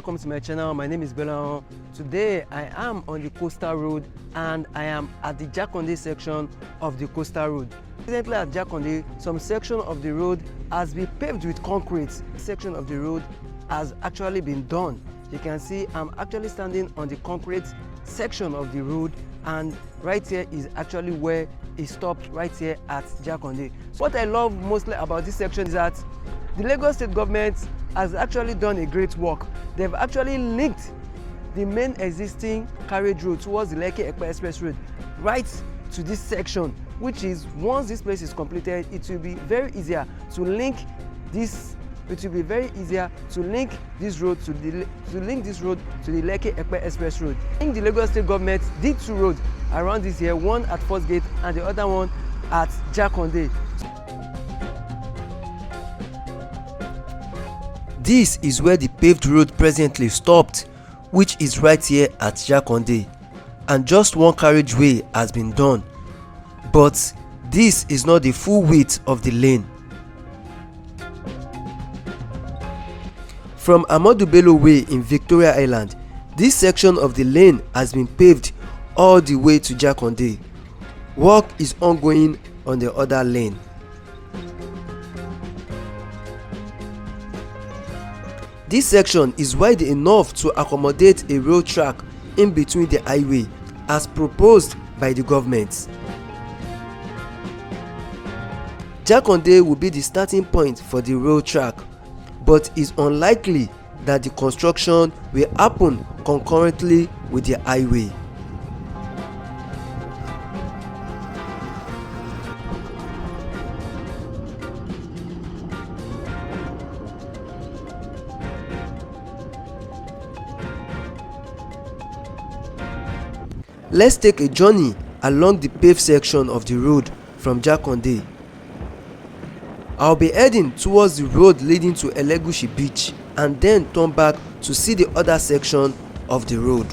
welcome to my channel. My name is Bello. Today I am on the coastal road and I am at the Jakande section of the coastal road. Presently at Jakande, some section of the road has been paved with concrete. This section of the road has actually been done. You can see I'm actually standing on the concrete section of the road, and right here is actually where it stopped, right here at Jakande. So what I love mostly about this section is that the Lagos state government has actually done a great work. They've actually linked the main existing carriage road towards the Lekki Express Road right to this section, which is, once this place is completed, it will be very easier to link this. It will be very easier to link this road to the Lekki Express Road. I think the Lagos state government did two roads around this year, one at First Gate and the other one at Jakande. This is where the paved road presently stopped, which is right here at Jakande, and just one carriageway has been done, but this is not the full width of the lane. From Ahmadu Bello Way in Victoria Island, this section of the lane has been paved all the way to Jakande. Work is ongoing on the other lane. This section is wide enough to accommodate a rail track in between the highway as proposed by the government. Jakande will be the starting point for the rail track, but it's unlikely that the construction will happen concurrently with the highway. Let's take a journey along the paved section of the road from Jakande. I'll be heading towards the road leading to Elegushi Beach and then turn back to see the other section of the road.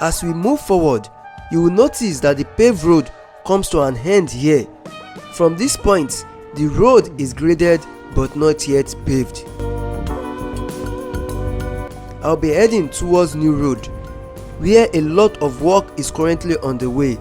As we move forward, you will notice that the paved road comes to an end here. From this point, the road is graded but not yet paved. I'll be heading towards New Road, where a lot of work is currently on the way.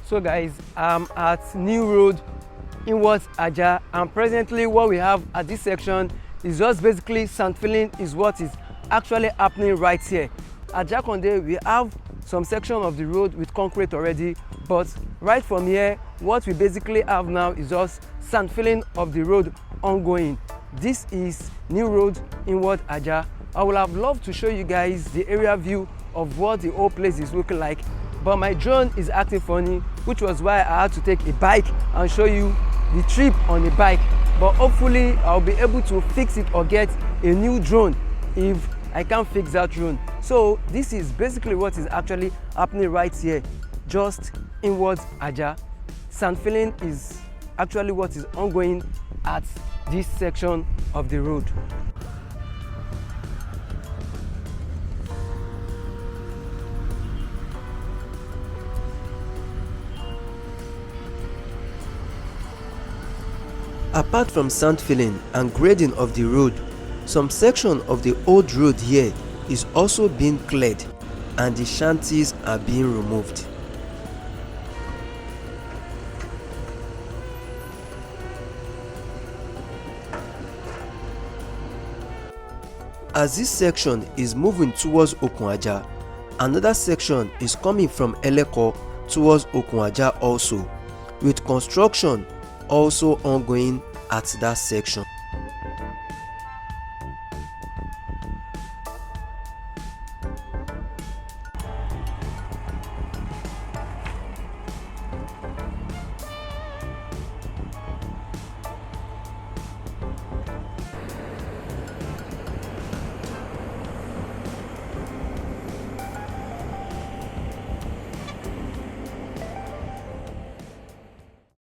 So guys, I'm at New Road inwards Aja, and presently what we have at this section is just basically sand filling is what is actually happening right here. At Jakande, we have some section of the road with concrete already, but right from here, what we basically have now is just sand filling of the road ongoing. This is New Road inward Aja. I would have loved to show you guys the area view of what the whole place is looking like, but my drone is acting funny, which was why I had to take a bike and show you the trip on a bike. But hopefully I'll be able to fix it or get a new drone if I can't fix that drone. So this is basically what is actually happening right here, just inwards Aja. Sand filling is actually what is ongoing at this section of the road. Apart from sand filling and grading of the road, some section of the old road here is also being cleared and the shanties are being removed. As this section is moving towards Okun-Aja, another section is coming from Eleko towards Okun-Aja also, with construction also ongoing at that section.